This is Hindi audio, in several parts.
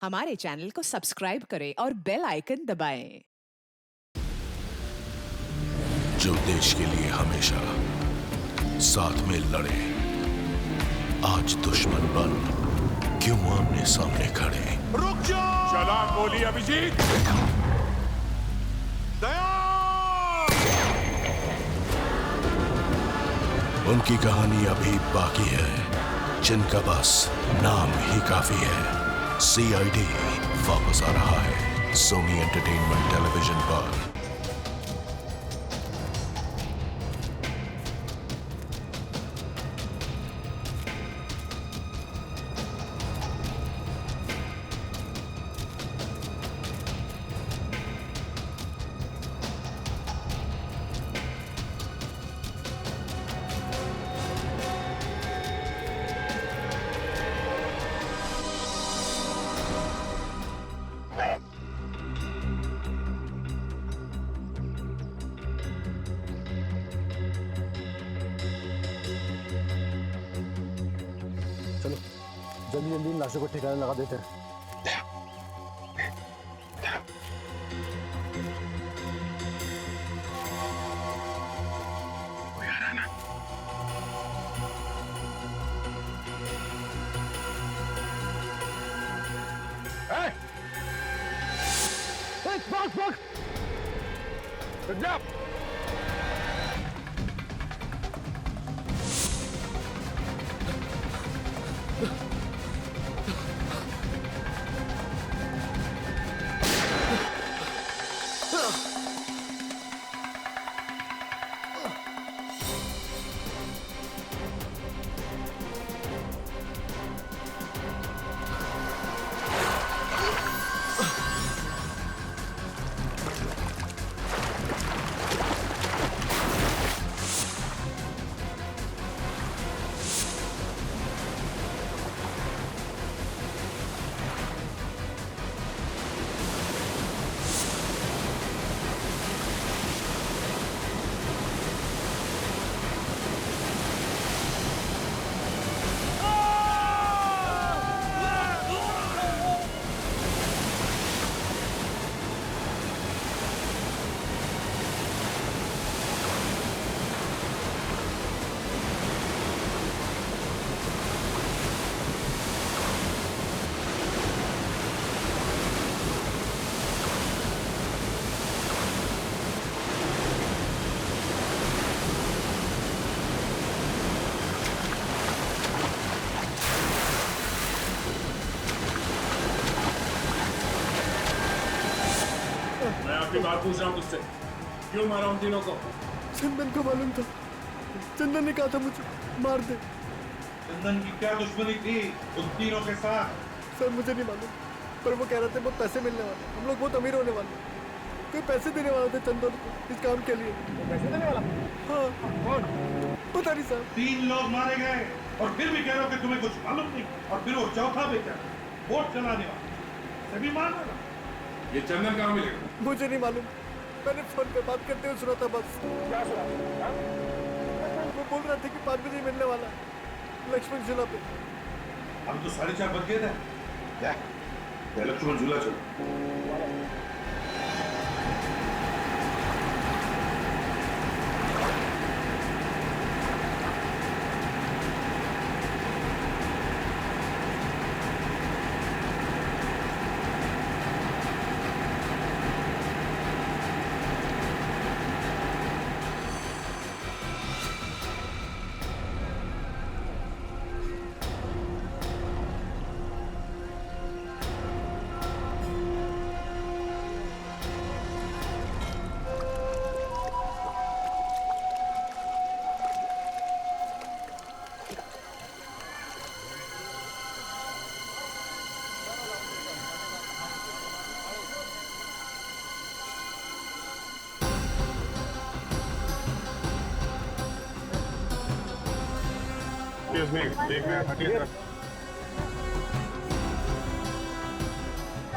हमारे चैनल को सब्सक्राइब करें और बेल आइकन दबाएं। जो देश के लिए हमेशा साथ में लड़े, आज दुश्मन बन क्यों आमने सामने खड़े। रुक जाओ! चला गोली अभिजीत। दया! उनकी कहानी अभी बाकी है, जिनका बस नाम ही काफी है। सीआईडी वापस आ रहा है सोनी एंटरटेनमेंट टेलीविजन पर। चलो जल्दी जल्दी इन लाशों को ठिकाने लगा देते हैं। भाग! मैं आपकी बात पूछ रहा हूँ तुझसे, क्यों मारा उन तीनों को? चंदन को मालूम था, चंदन ने कहा था मुझे मार दे। चंदन की क्या दुश्मनी थी उन तीनों के साथ? सर मुझे नहीं मालूम, पर वो कह रहे थे बहुत पैसे मिलने वाले, हम लोग बहुत अमीर होने वाले। कोई पैसे देने वाला था चंदन को इस काम के लिए। पैसे देने वाला? हाँ। कौन? पता नहीं साहब। 3 लोग मारे गए और फिर भी कह रहे हो कि तुम्हें कुछ मालूम नहीं। और फिर वो चौथा बेटा वोट चलाने वाला, सभी मार डाला। ये चंदन कहाँ मिलेगा? मुझे नहीं मालूम, मैंने फोन पे बात करते हुए सुना था बस। क्या सुना? वो बोल रहा था कि 5 बजे मिलने वाला लक्ष्मण झूला पे। हम तो 4:30 बज गए थे। लक्ष्मण झूला चलो।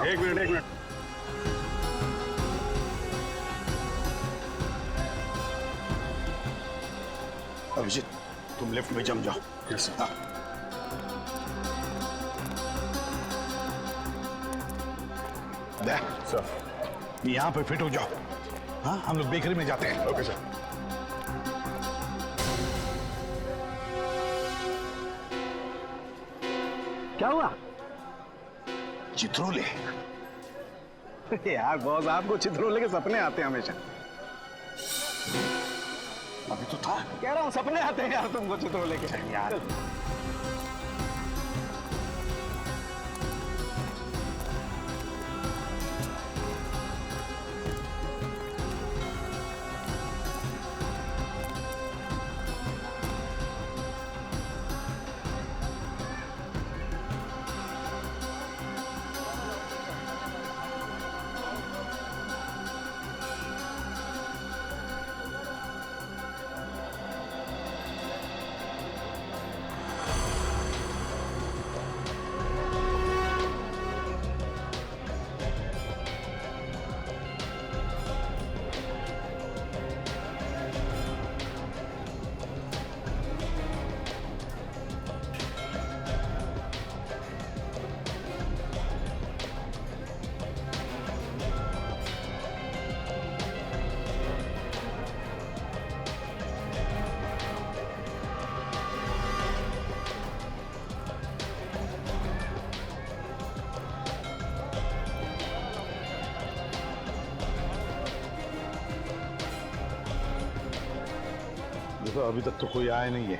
एक मिनट। अभिजीत तुम लेफ्ट में जम जाओ। Yes sir. दे सर, यहाँ पे फिट हो जाओ। हाँ, हम लोग बेकरी में जाते हैं। Okay sir. क्या हुआ? चित्रोले। यार बॉस, आपको चित्रोले के सपने आते हैं हमेशा। अभी तो था। कह रहा हूँ सपने आते हैं यार तुमको चित्रोले के। यार देखो, अभी तक तो कोई आया नहीं है,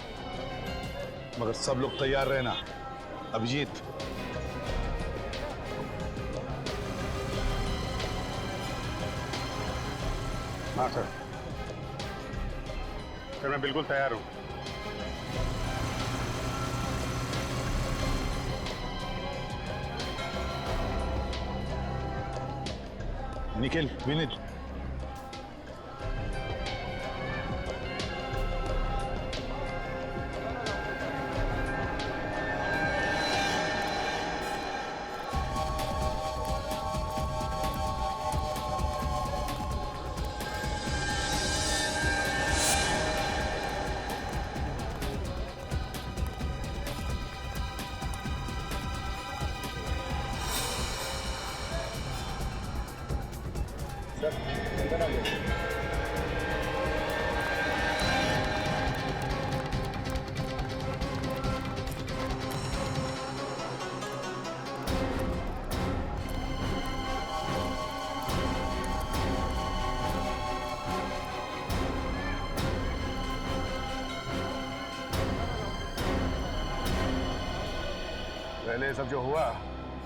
मगर सब लोग तैयार रहना। अभिजीत, हाँ सर, मैं बिल्कुल तैयार हूँ। निखिल, विनीत, पहले सब जो हुआ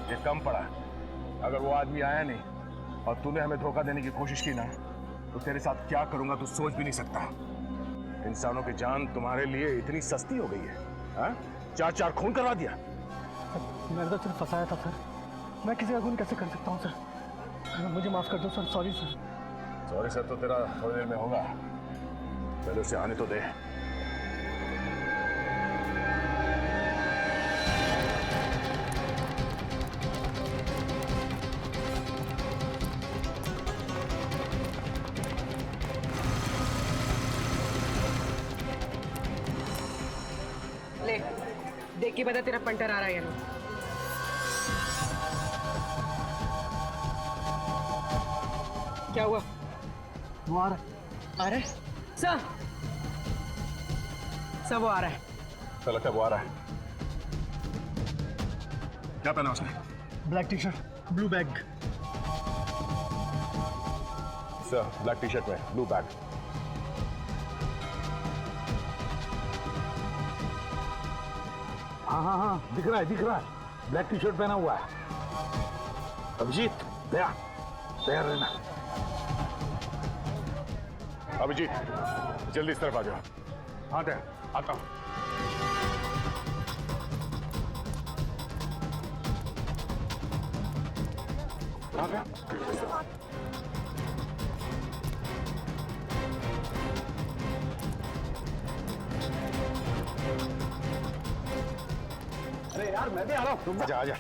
ये कम पड़ा। अगर वो आदमी आया नहीं और तूने हमें धोखा देने की कोशिश की ना, तो तेरे साथ क्या करूंगा तू सोच भी नहीं सकता। इंसानों की जान तुम्हारे लिए इतनी सस्ती हो गई है। हाँ? 4 खून करवा दिया। मैंने तो सिर्फ फंसाया था सर, मैं किसी का खून कैसे कर सकता हूँ सर? मुझे माफ कर दो sir. Sorry sir. Sorry sir तो तेरा थोड़ी देर में होगा, पहले उसे आने तो दे। ले देख के बता तेरा पंटर आ रहा है या नहीं। क्या हुआ? वो आ रहा है। सर वो आ रहा है। चलो क्या वो आ रहा है? क्या पहना उसने? Black T shirt, blue bag. Sir black T shirt में ब्लू बैग। हाँ, दिख रहा है। ब्लैक टी शर्ट पहना हुआ है। अभिजीत, तैयार रहना। अभिजीत जल्दी इस तरफ आ जाओ। हाँ तैयार, आता हूँ। हाँ क्या? अरे यार, मैं भी आ रहा हूँ। तुम आजा।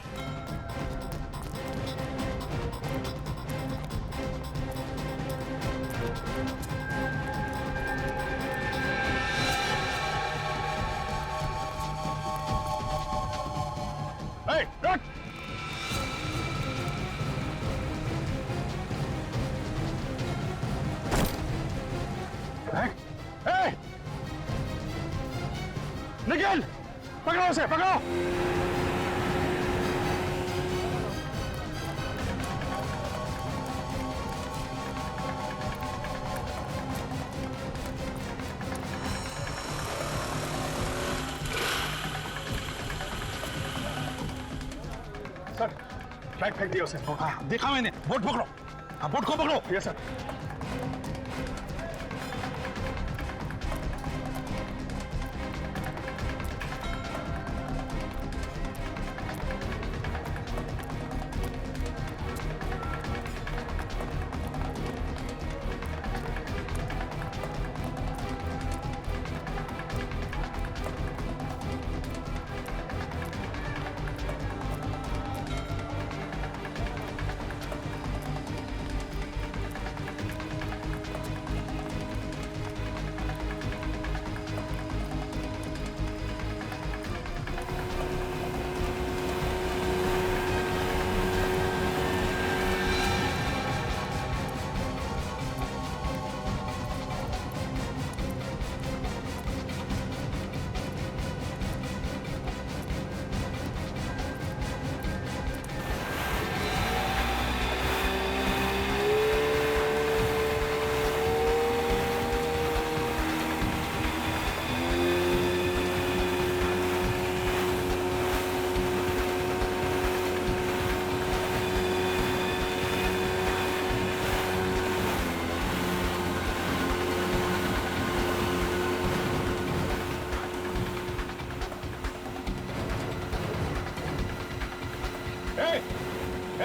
उसे, पकड़ो। सर, फ्लैग फेंक दिया उसे। हाँ, देखा मैंने। बोट पकड़ो। हाँ, बोट को पकड़ो। Yes sir.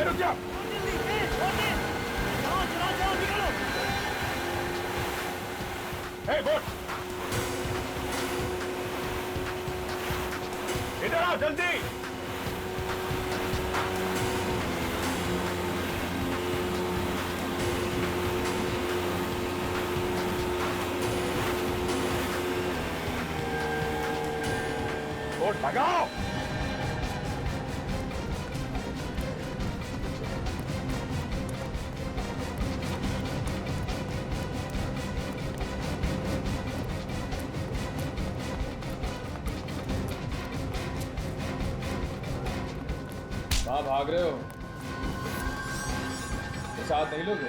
रुक जाओ। बोट इधर आओ जल्दी। बोट भगाओ। कहाँ भाग रहे हो? तो साथ नहीं लोगे?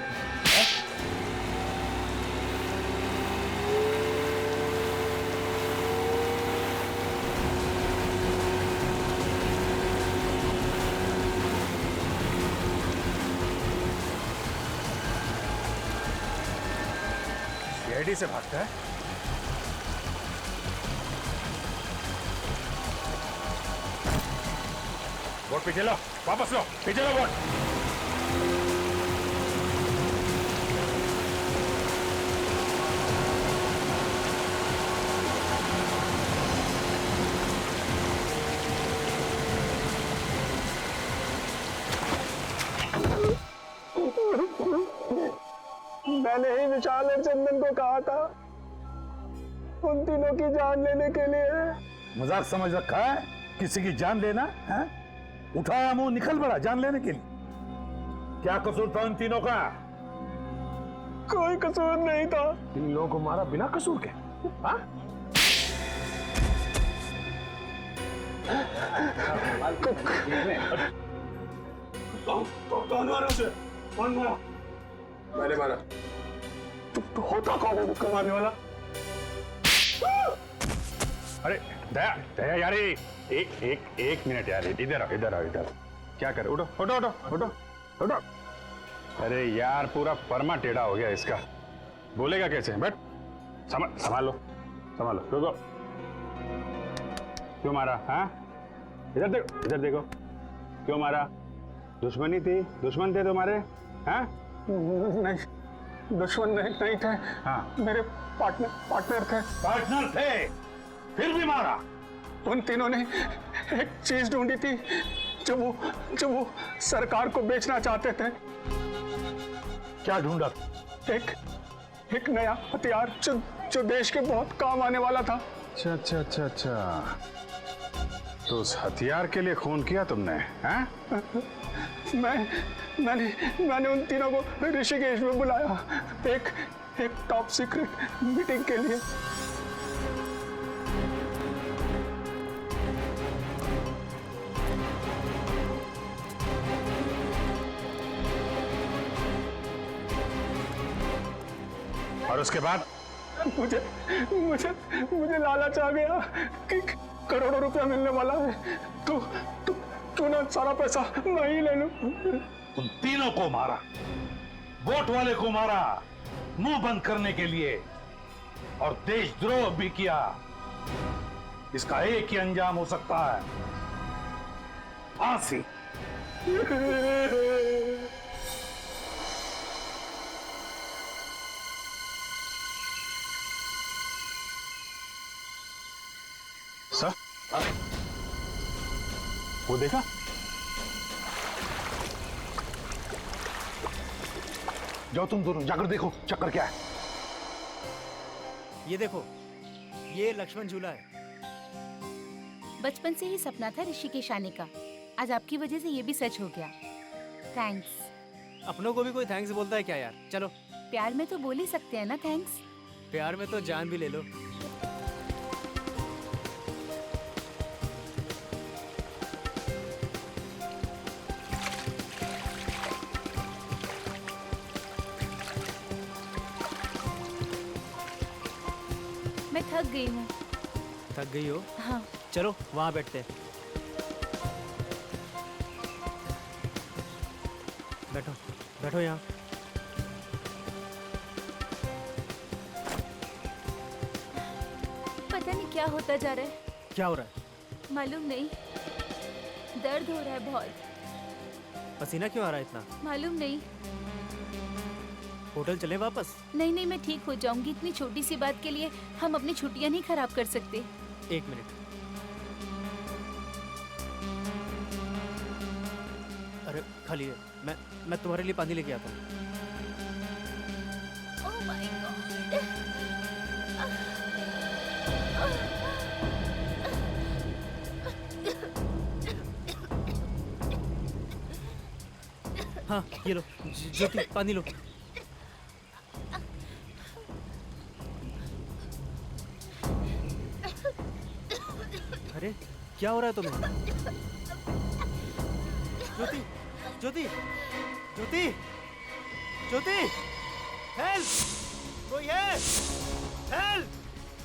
सीआईडी से भागता है? बोट पीछे लो, वापस लो, पीछे लो बोट। मैंने ही विशाल और चंदन को कहा था उन तीनों की जान लेने के लिए। मजाक समझ रखा है किसी की जान लेना है? उठाया मुंह निकल पड़ा जान लेने के लिए। क्या कसूर था उन तीनों का? कोई कसूर नहीं था। इन लोगों को मारा बिना कसूर के? हाँ? कौन मारा उसे? कौन मारा? मैंने मारा। तो होता कौन है मुक्का मारने वाला? अरे दया दया यार, एक मिनट यार, इधर आओ इधर आओ इधर। क्या करे? उठो उठो उठो उठो उठो। अरे यार पूरा परमा टेढ़ा हो गया इसका, बोलेगा कैसे? बैठ, संभालो संभालो। रुको, क्यों मारा? हाँ, इधर देखो इधर देखो। क्यों मारा? दुश्मनी थी? दुश्मन थे तुम्हारे? हाँ? नहीं, दुश्मन नहीं थे। हाँ, मेरे पार्टनर थे। पार्टनर थे, फिर भी मारा? उन तीनों ने एक चीज ढूंढी थी जो वो सरकार को बेचना चाहते थे। क्या ढूंढा? एक नया हथियार जो देश के बहुत काम आने वाला था। अच्छा अच्छा अच्छा अच्छा, तो उस हथियार के लिए खून किया तुमने? हाँ? मैंने उन तीनों को ऋषिकेश में बुलाया एक टॉप सीक्रेट मीटिंग के लिए। और उसके बाद मुझे मुझे मुझे लालच आ गया कि करोड़ों रुपया मिलने वाला है, तो क्यों ना सारा पैसा मैं ही ले लूं। उन तीनों को मारा, वोट वाले को मारा मुंह बंद करने के लिए, और देशद्रोह भी किया। इसका एक ही अंजाम हो सकता है, फांसी। सर, वो देखा? जाओ तुम दोनों जाकर देखो चक्कर क्या है। ये देखो, ये लक्ष्मण झूला है। बचपन से ही सपना था ऋषिकेश आने का, आज आपकी वजह से ये भी सच हो गया। थैंक्स। अपनों को भी कोई थैंक्स बोलता है क्या यार? चलो, प्यार में तो बोल ही सकते हैं ना थैंक्स। प्यार में तो जान भी ले लो। मैं थक गई हूँ। थक गई हो? हाँ। चलो वहां बैठते हैं। बैठो बैठो यहाँ। पता नहीं क्या होता जा रहा है। क्या हो रहा है? मालूम नहीं, दर्द हो रहा है बहुत। पसीना क्यों आ रहा है इतना? मालूम नहीं। होटल चले वापस? नहीं, मैं ठीक हो जाऊंगी। इतनी छोटी सी बात के लिए हम अपनी छुट्टियां नहीं खराब कर सकते। एक मिनट। अरे खाली है, मैं तुम्हारे लिए पानी लेके आता हूँ। Oh my God. हाँ ये लो ज्योति, पानी लो। अरे क्या हो रहा है तुम्हें? ज्योति ज्योति ज्योति ज्योति, हेल्प! कोई है? हेल्प!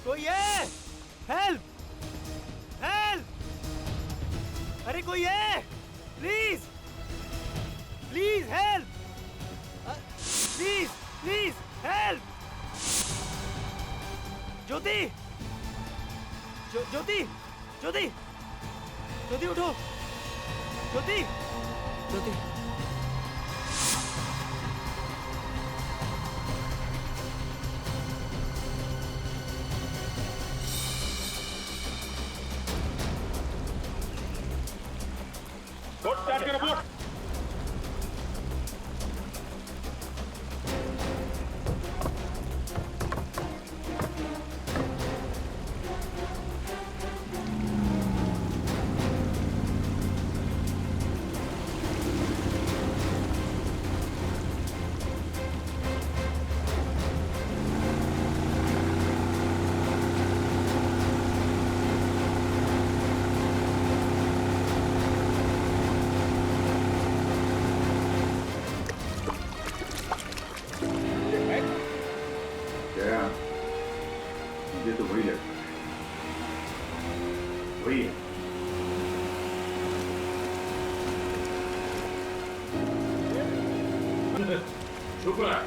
कोई है? हेल्प! हेल्प! अरे कोई है? Please please help! Please please help! Jyoti Jyoti Jyoti Jyoti उठो! ज्योति ज्योति बोट स्टार्ट करो, बोट। मुझे तो वही लगता है, वही है। शुक्र है।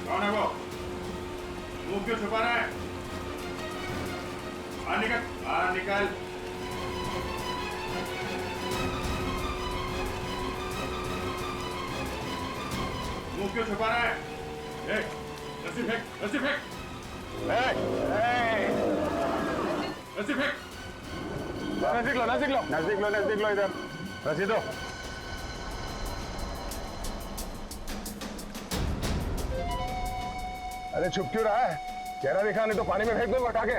कौन है वो? मुंह क्यों छुपा रहा है? बाहर निकल, बाहर निकल। मुंह क्यों छुपा रहा है? रस्सी फेंक, रस्सी फेंक, रस्सी फेंक। नजदीक लो, नजदीक लो, नजदीक लो, नजदीक लो, इधर रस्सी दो। अरे छुप क्यों रहा है? चेहरा दिखा, नहीं तो पानी में फेंक दूंगा उठा के।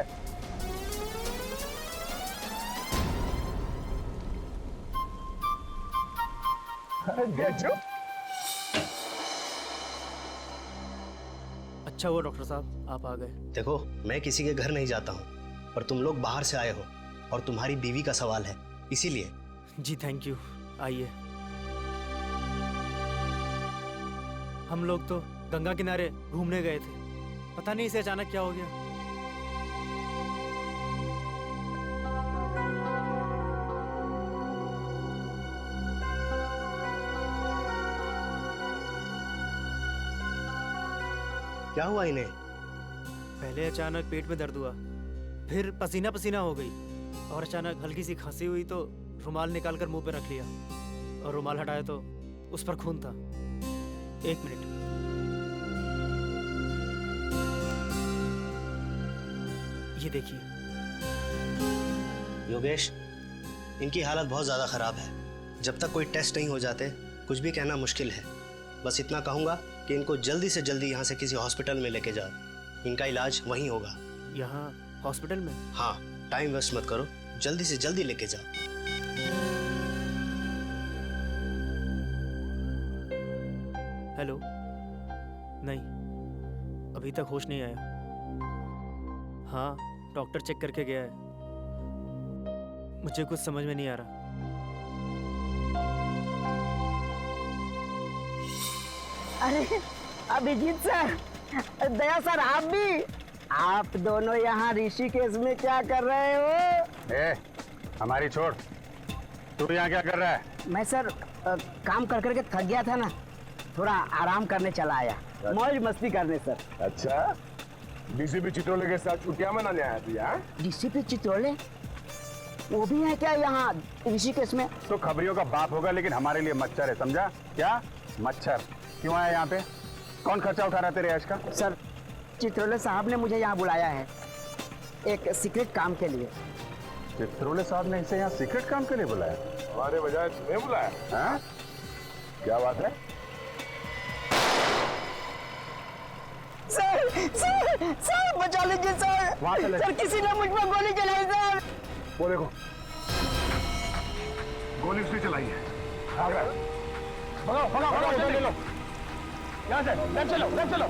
अरे चुप। अच्छा हुआ डॉक्टर साहब आप आ गए। देखो, मैं किसी के घर नहीं जाता हूँ, पर तुम लोग बाहर से आए हो और तुम्हारी बीवी का सवाल है, इसीलिए। जी थैंक यू, आइए। हम लोग तो गंगा किनारे घूमने गए थे, पता नहीं इसे अचानक क्या हो गया। क्या हुआ इन्हें? पहले अचानक पेट में दर्द हुआ, फिर पसीना पसीना हो गई और अचानक हल्की सी खांसी हुई तो रुमाल निकालकर मुंह पे रख लिया और रुमाल हटाया तो उस पर खून था। 1 मिनट। ये देखिए। योगेश, इनकी हालत बहुत ज़्यादा ख़राब है। जब तक कोई टेस्ट नहीं हो जाते कुछ भी कहना मुश्किल है। बस इतना कहूँगा कि इनको जल्दी से जल्दी यहाँ से किसी हॉस्पिटल में लेके जाओ, इनका इलाज वहीं होगा। यहाँ हॉस्पिटल में? हाँ, टाइम वेस्ट मत करो, जल्दी से जल्दी लेके जाओ। हेलो? नहीं, अभी तक होश नहीं आया। हाँ, डॉक्टर चेक करके गया है। मुझे कुछ समझ में नहीं आ रहा। अरे अभिजीत सर, दया सर, आप भी? आप दोनों यहाँ ऋषिकेश में क्या कर रहे हो? हमारी छोड़, तू यहाँ क्या कर रहा है? मैं सर काम कर करके थक गया था ना, थोड़ा आराम करने चला आया, मौज मस्ती करने सर। अच्छा, डीसीपी चित्रोले के साथ छुट्टियां मनाने आया तू यहाँ? डीसीपी चित्रोले वो भी है क्या यहाँ ऋषिकेश में? तो खबरियों का बाप होगा लेकिन हमारे लिए मच्छर है, समझा? क्या मच्छर? क्यों आया यहाँ पे? कौन खर्चा उठा रहा है तेरे ऐश का? सर, चित्रोले साहब ने मुझे यहाँ बुलाया है एक सीक्रेट काम के लिए। चित्रोले साहब ने इसे यहाँ सीक्रेट काम के लिए बुलाया? हमारे बजाय तुम्हें बुलाया? हाँ? क्या बात है? सर बचा लीजिए सर। सर किसी ने मुझ पर गोली चलाई सर। वो देखो, गोली उसने चलाई है। भगाओ भगाओ भगाओ, ले लो यहाँ से, लेफ्ट चलो लेफ्ट चलो।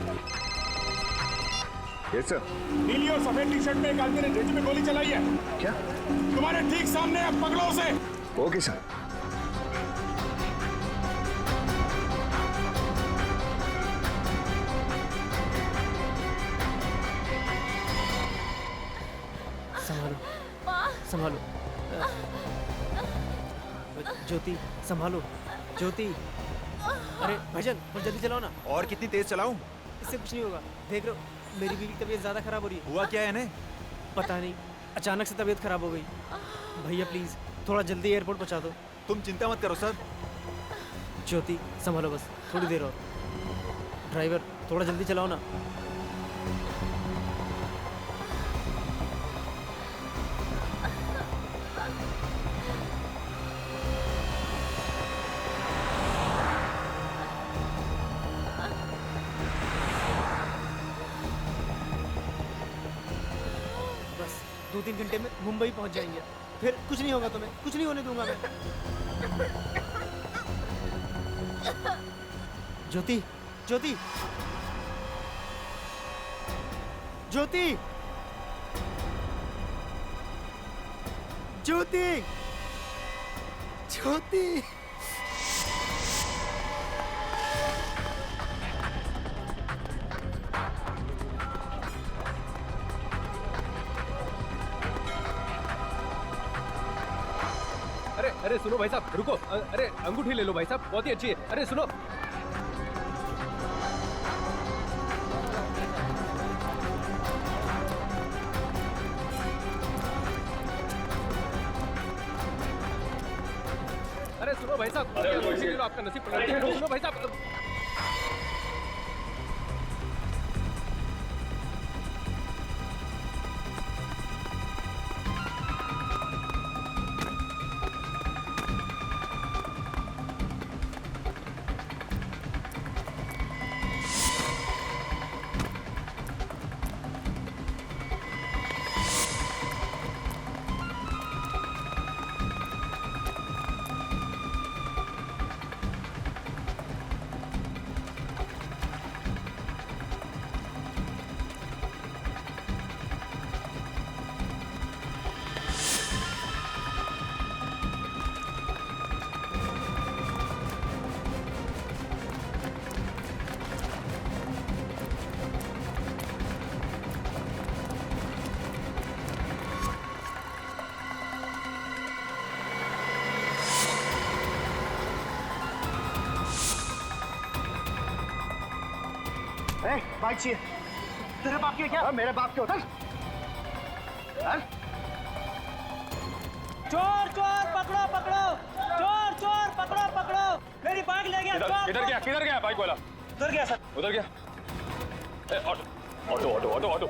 Yes sir. नीली और सफेद टी शर्ट में एक आदमी ने ढेजी में गोली चलाई है। क्या? तुम्हारे ठीक सामने है, पकड़ो उसे। Okay sir. संभालो ज्योति, संभालो ज्योति। अरे भाईजान, और जल्दी चलाओ ना। और कितनी तेज चलाऊं? इससे कुछ नहीं होगा, देख रहे हो मेरी बीवी की तबीयत ज्यादा खराब हो रही है। हुआ क्या है इन्हें? पता नहीं, अचानक से तबीयत खराब हो गई। भैया प्लीज थोड़ा जल्दी एयरपोर्ट पहुंचा दो। तुम चिंता मत करो सर। ज्योति संभालो, बस थोड़ी देर और। ड्राइवर थोड़ा जल्दी चलाओ ना। बस 2-3 घंटे में मुंबई पहुंच जाएंगे, फिर कुछ नहीं होगा तुम्हें, कुछ नहीं होने दूंगा मैं। ज्योति, ज्योति, ज्योति, ज्योति, ज्योति। अरे सुनो भाई साहब, रुको। अरे अंगूठी ले लो भाई साहब, बहुत ही अच्छी है। अरे सुनो, अरे सुनो भाई साहब, अंगूठी ले लो, आपका नसीब पलट गया। सुनो भाई साहब, बाइक चाहिए। तेरे बाप की है क्या? मेरे बाप के होटल। चोर चोर पकड़ो पकड़ो, चोर चोर पकड़ो पकड़ो, मेरी बाइक ले गया चोर। किधर गया बाइक वाला? उधर गया सर। उधर गया। Auto auto auto auto auto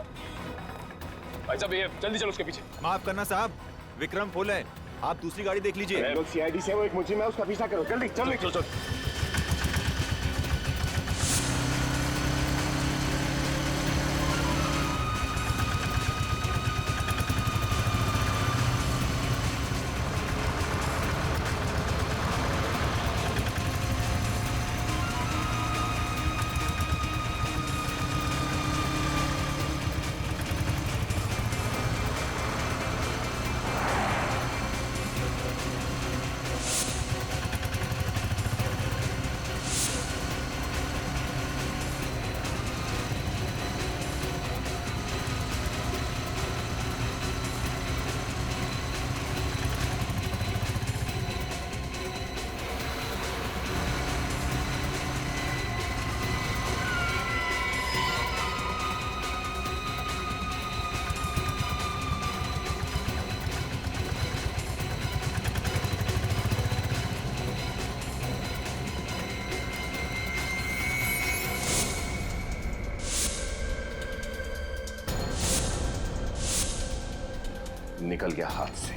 भाई साहब, ये जल्दी चलो उसके पीछे। माफ करना साहब, विक्रम फुल है, आप दूसरी गाड़ी देख लीजिए। लोग सीआईडी से, वो एक मुझे में उसका पीछा करो, जल्दी चल चल चल। निकल गया हाथ से।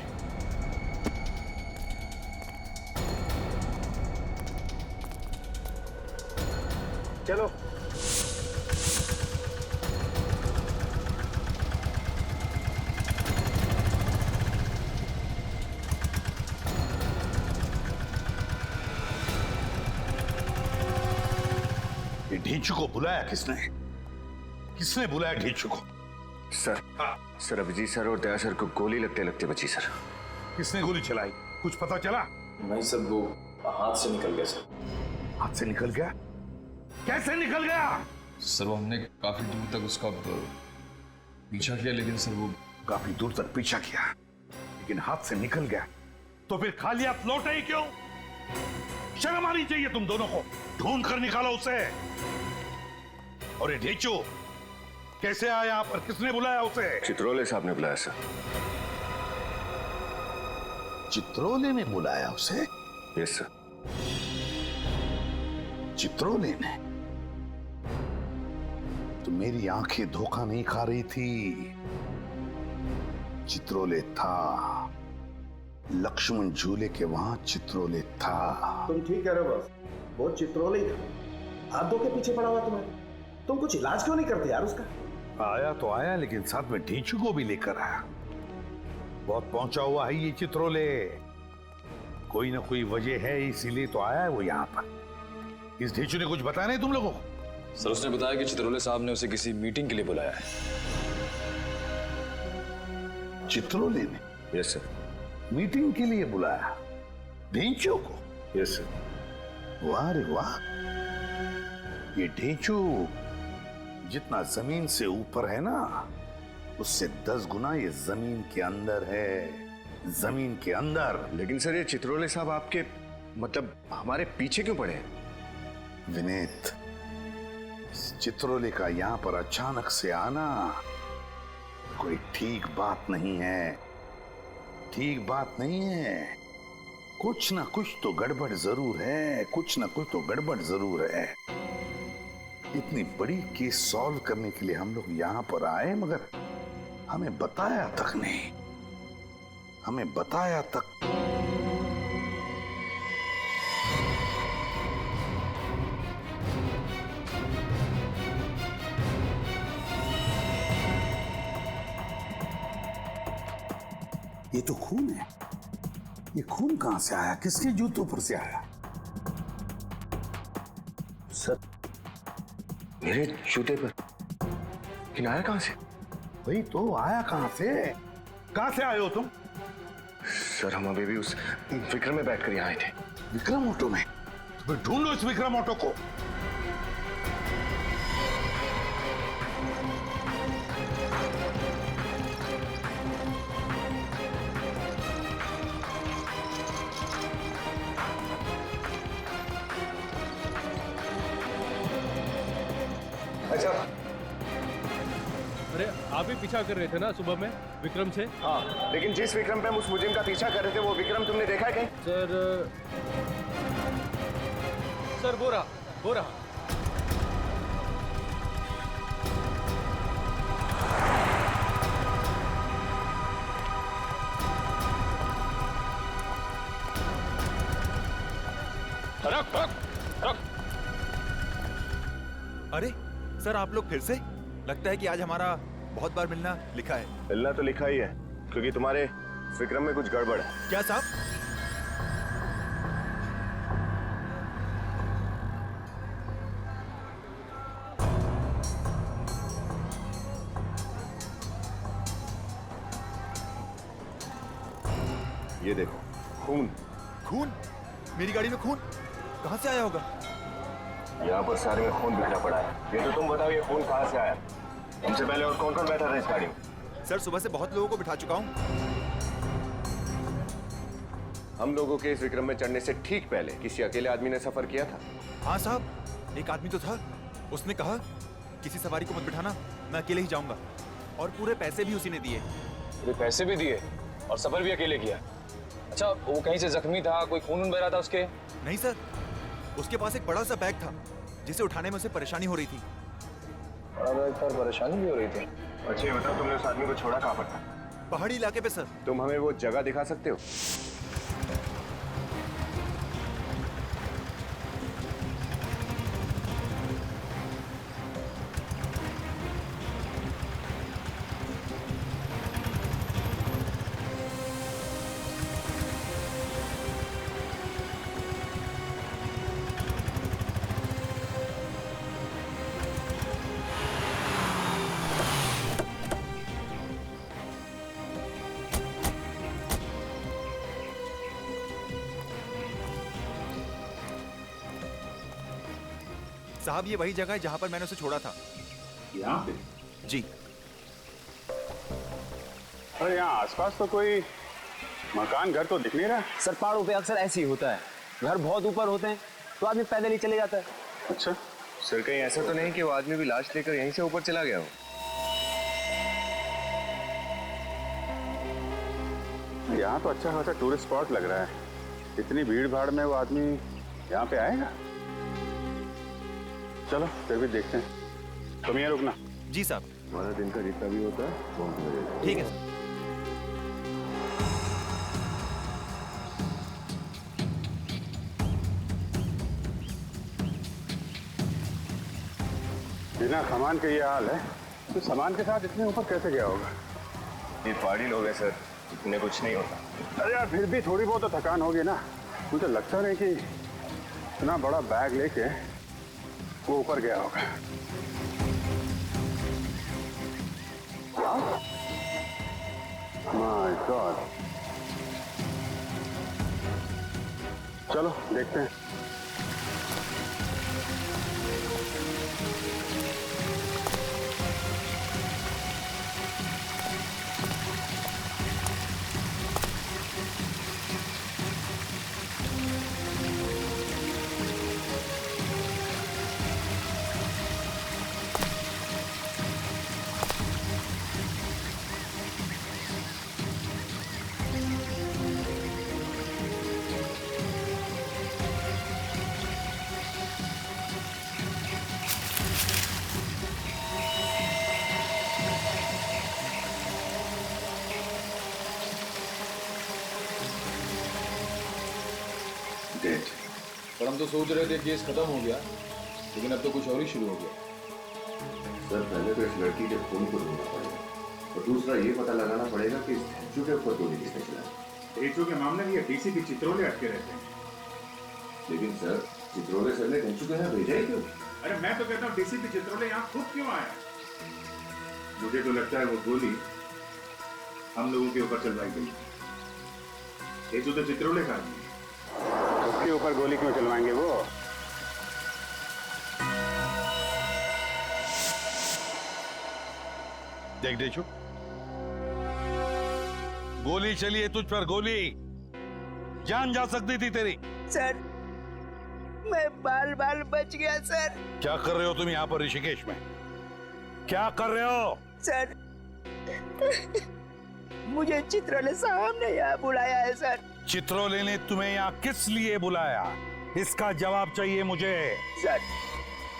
चलो ये ढींचू को बुलाया किसने? किसने बुलाया ढींचू को? सर। सर अभिजीत सर और दया सर को गोली लगते लगते बची सर। किसने गोली चलाई? कुछ पता चला? नहीं सर, वो हाथ से निकल गया सर। हाथ से निकल गया? कैसे निकल गया? सर वो हमने काफी दूर तक उसका पीछा किया, लेकिन सर वो काफी दूर तक पीछा किया लेकिन हाथ से निकल गया, तो फिर खाली हाथ लौटे ही क्यों? शर्म आनी चाहिए तुम दोनों को। ढूंढ कर निकालो उसे। और ये ढींचू कैसे आया यहाँ पर? किसने बुलाया उसे? चित्रोले साहब ने बुलाया सर। चित्रोले ने बुलाया उसे? Yes sir. चित्रोले ने? तो मेरी आंखें धोखा नहीं खा रही थी। चित्रोले था, लक्ष्मण झूले के वहां चित्रोले था। तुम ठीक कह रहे हो बस, वो चित्रोले ही था। हाथ धो के पीछे पड़ा हुआ तुम्हें। तुम कुछ इलाज क्यों नहीं करते यार उसका? आया तो आया, लेकिन साथ में ढींचू को भी लेकर आया। बहुत पहुंचा हुआ है ये चित्रोले। कोई ना कोई वजह है, इसीलिए तो आया है वो यहाँ पर। इस ढींचू ने कुछ बताया नहीं तुम लोगों को? सर उसने बताया कि चित्रोले साहब ने उसे किसी मीटिंग के लिए बुलाया है। चित्रोले ने? Yes sir. मीटिंग के लिए बुलाया ढींचू को? Yes sir. वाह रे वाह। ये ढींचू जितना जमीन से ऊपर है ना, उससे 10 गुना ये जमीन के अंदर है। जमीन के अंदर। लेकिन सर ये चित्रोले साहब आपके मतलब हमारे पीछे क्यों पड़े? विनीत, चित्रोले का यहाँ पर अचानक से आना कोई ठीक बात नहीं है। ठीक बात नहीं है। कुछ ना कुछ तो गड़बड़ जरूर है। कुछ ना कुछ तो गड़बड़ जरूर है। इतनी बड़ी केस सॉल्व करने के लिए हम लोग यहां पर आए, मगर हमें बताया तक नहीं। हमें बताया तक। ये तो खून है। ये खून कहां से आया? किसके जूतों पर से आया? सर मेरे जूते पर। लेकिन आया कहां से? वही तो, आया कहां से? कहां से आए हो तुम? सर हम अभी भी उस विक्रम में बैठकर यहाँ आए थे। विक्रम ऑटो में? तो ढूंढो इस विक्रम ऑटो को। साहब। अरे आप ही पीछा कर रहे थे ना सुबह में विक्रम से? हाँ, लेकिन जिस विक्रम पे हम उस मुजरिम का पीछा कर रहे थे वो विक्रम तुमने देखा है कहीं? सर वो रहा। रुक। अरे सर आप लोग फिर से? लगता है कि आज हमारा बहुत बार मिलना लिखा है। मिलना तो लिखा ही है, क्योंकि तुम्हारे विक्रम में कुछ गड़बड़ है। क्या साहब? ये देखो, खून। खून? मेरी गाड़ी में खून कहाँ से आया होगा? यहाँ पर सारे में खून बिखरा पड़ा है। ये तो तुम बताओ, ये खून कहाँ से आया? हमसे पहले और कौन कौन बैठा था इस गाड़ी में? सर सुबह से बहुत लोगों को बिठा चुका हूँ। हम लोगों के इस विक्रम में चढ़ने से ठीक पहले किसी अकेले आदमी ने सफर किया था? हाँ साहब, एक आदमी तो था। उसने कहा किसी सवारी को मत बिठाना, मैं अकेले ही जाऊंगा। और पूरे पैसे भी उसी ने दिए। पूरे पैसे भी दिए और सफर भी अकेले किया? अच्छा, वो कहीं से जख्मी था? कोई खून बह रहा था उसके? नहीं सर, उसके पास एक बड़ा सा बैग था जिसे उठाने में उसे परेशानी हो रही थी। बड़ा बैग पर परेशानी भी हो रही थी? अच्छा ये बताओ, तुमने उस आदमी को छोड़ा कहाँ पर था? पहाड़ी इलाके पे सर। तुम हमें वो जगह दिखा सकते हो? साहब ये वही जगह है जहाँ पर मैंने उसे छोड़ा था। यहाँ पे? जी। अरे यहाँ आसपास तो कोई मकान घर तो दिख नहीं रहा। सर पहाड़ों पे अक्सर ऐसे ही होता है, घर बहुत ऊपर होते हैं तो आदमी पैदल ही चले जाता है। अच्छा सर, कहीं ऐसा तो नहीं कि वो आदमी भी लाश लेकर यहीं से ऊपर चला गया हो? यहाँ तो अच्छा खासा टूरिस्ट स्पॉट लग रहा है। इतनी भीड़ भाड़ में वो आदमी यहाँ पे आएगा? चलो फिर भी देखते हैं। तुम यहाँ रुकना। जी साहब। हमारा दिन का जितना भी होता है वो हम ठीक है सर। बिना सामान के ये हाल है तो सामान के साथ इतने ऊपर कैसे गया होगा? ये पहाड़ी लोग हैं सर, इतने कुछ नहीं होता। अरे यार फिर भी थोड़ी बहुत तो थकान होगी ना। मुझे लगता नहीं कि इतना बड़ा बैग लेके वो ऊपर गया होगा। My God. चलो देखते हैं। पर हम तो सोच रहे थे केस खत्म हो गया, लेकिन अब तो कुछ और ही शुरू हो गया। सर पहले तो इस लड़की के खून को ढूंढना पड़ेगा और दूसरा ये पता लगाना पड़ेगा कि इस ढेंचू के ऊपर गोली किसने चलाई। ढेंचू के मामले में ये डीसीपी चित्रोले अटके रहते हैं। लेकिन सर चित्रोले सर ने ढेंचू को यहाँ भेजा ही क्यों? अरे मैं तो कहता हूँ डीसीपी चित्रोले यहाँ खुद क्यों आया? मुझे तो लगता है वो गोली हम लोगों के ऊपर चलवाई गई। ढेंचू तो चित्रोले का आदमी, उसके ऊपर गोली क्यों चलवाएंगे वो? देख डेचू, गोली चली है तुझ पर, गोली। जान जा सकती थी तेरी। सर मैं बाल बाल बच गया सर। क्या कर रहे हो तुम यहाँ पर ऋषिकेश में? क्या कर रहे हो? सर, मुझे चित्रोले साहब ने यहाँ बुलाया है सर। चित्रोले ने तुम्हें यहाँ किस लिए बुलाया? इसका जवाब चाहिए मुझे। सर,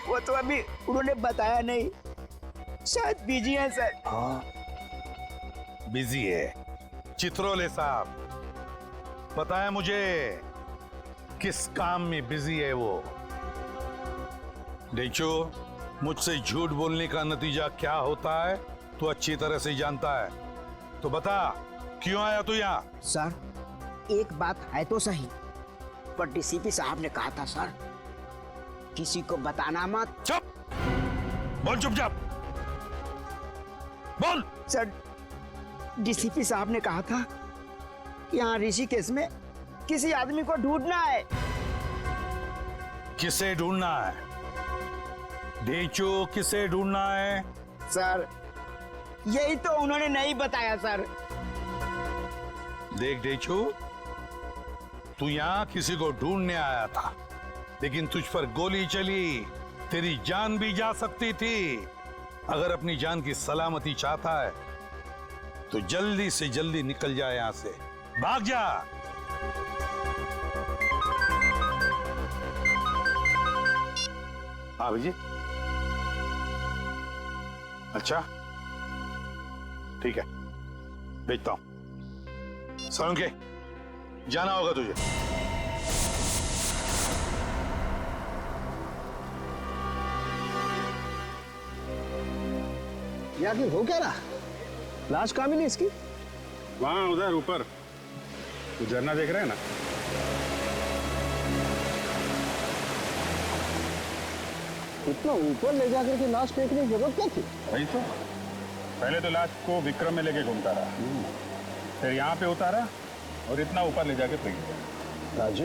वो तो अभी उन्होंने बताया नहीं, शायद बिजी है सर। हाँ, बिजी है। चित्रोले साहब, पता है मुझे किस काम में बिजी है वो। देखो, मुझसे झूठ बोलने का नतीजा क्या होता है तो अच्छी तरह से जानता है। तो बता, क्यों आया तू यहाँ? सर, एक बात है तो सही, पर डीसीपी साहब ने कहा था सर, किसी को बताना मत। चुप! बोल चुपचाप! बोल! सर, डीसीपी साहब ने कहा था कि यहाँ ऋषिकेश में किसी आदमी को ढूंढना है। किसे ढूंढना है? देखो, किसे ढूंढना है? सर, यही तो उन्होंने नहीं बताया सर। देख देखो, तू यहाँ किसी को ढूंढने आया था, लेकिन तुझ पर गोली चली, तेरी जान भी जा सकती थी। अगर अपनी जान की सलामती चाहता है तो जल्दी से जल्दी निकल जा यहाँ से, भाग जा। हाँ भैया, अच्छा ठीक है, भेजता हूं। सोलंकी, जाना होगा तुझे। या कि हो क्या रहा? लाश कहाँ मिली इसकी? वहां उधर ऊपर, तो झरना देख रहे हैं ना? इतना ऊपर ले जाकर के लाश फेंकने की जरूरत क्या थी? वही तो, पहले तो लाश को विक्रम में लेके घूमता रहा, फिर यहाँ पे उतारा और इतना ऊपर ले जाके फेंक दिया। राजू,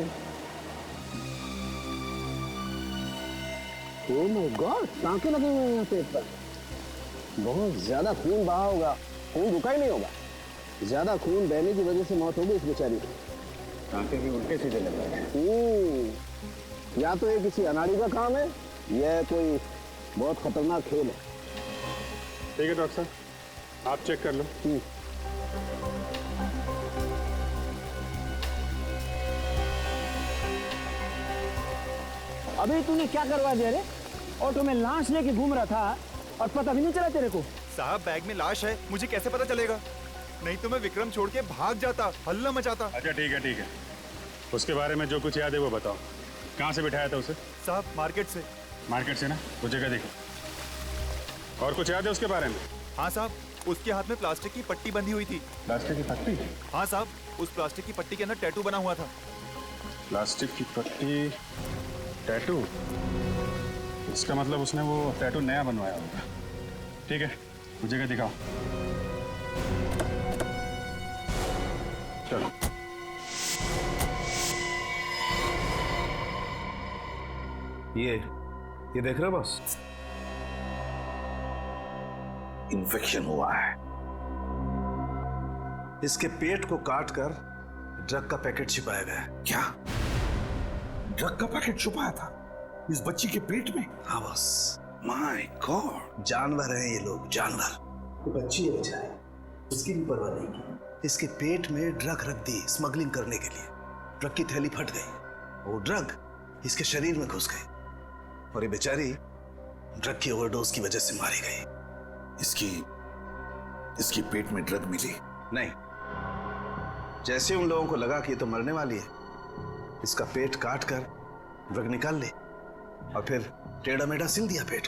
ओह माय गॉड, टांके लगे हुए हैं यहाँ पेट पर। बहुत ज्यादा खून बहा होगा, खून रुका ही नहीं होगा। ज्यादा खून बहने की वजह से मौत हो गई इस बेचारी की। टांके भी उल्टे सीधे लग रहे हैं। या तो ये किसी अनाड़ी का काम है, यह कोई बहुत खतरनाक खेल है। ठीक है डॉक्टर साहब, आप चेक कर लो। अभी तूने क्या करवा दिया रे? ऑटो में लाश लेके घूम रहा था और पता भी नहीं चला तेरे को। साहब, बैग में लाश है, मुझे कैसे पता चलेगा? नहीं तो मैं विक्रम छोड़ के भाग जाता, हल्ला मचाता। अच्छा ठीक है ठीक है, उसके बारे में जो कुछ याद है वो बताओ। कहाँ से बिठाया था उसे? साहब, मार्केट से। मार्केट से ना? वो जगह देखो। और कुछ याद है उसके बारे में? हाँ साहब, उसके हाथ में प्लास्टिक की पट्टी बंधी हुई थी। प्लास्टिक की पट्टी? हाँ साहब, उस प्लास्टिक की पट्टी के अंदर टैटू बना हुआ था। प्लास्टिक की पट्टी, टैटू? इसका मतलब उसने वो टैटू नया बनवाया होगा। ठीक है, वो जगह दिखाओ। चलो। ये देख रहे हो बॉस? इन्फेक्शन हुआ है। इसके पेट को काटकर ड्रग का पैकेट छिपाया गया है। क्या? ड्रग का पैकेट छुपाया था इस बच्ची के पेट में? हाँ बॉस। माय गॉड, जानवर हैं ये लोग, जानवर। तो बच्ची है बेचारी, उसकी भी परवाह नहीं की। इसके पेट में ड्रग रख दी स्मगलिंग करने के लिए। ड्रग की थैली फट गई, वो ड्रग इसके शरीर में घुस गई और ये बेचारी ड्रग की ओवरडोज की वजह से मारी गई। इसकी पेट में ड्रग मिली? नहीं, जैसे उन लोगों को लगा कि ये तो मरने वाली है, इसका पेट काट कर ड्रग निकाल ली और फिर टेढ़ा मेढ़ा सिल दिया पेट।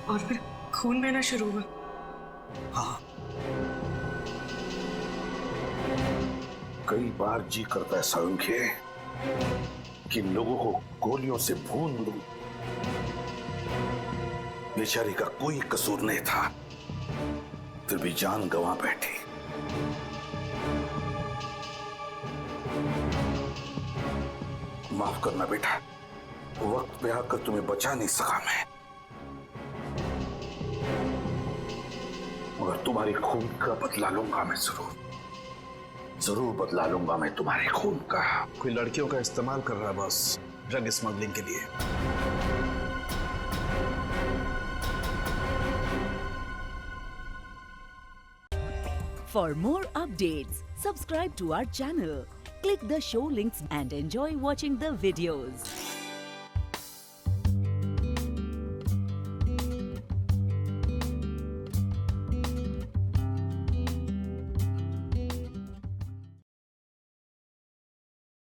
और फिर खून बहना शुरू हुआ। हाँ, कई बार जी करता है सोलंकी कि लोगों को गोलियों से भून लूं। बेचारी का कोई कसूर नहीं था, फिर भी जान गंवा बैठी। माफ करना बेटा, वक्त पे आकर तुम्हें बचा नहीं सका मैं, मगर तुम्हारी खून का बदला लूंगा मैं, जरूर बदला लूंगा मैं तुम्हारे खून का। कोई लड़कियों का इस्तेमाल कर रहा है बॉस, ड्रग स्मगलिंग के लिए। For more updates, subscribe to our channel, click the show links and enjoy watching the videos.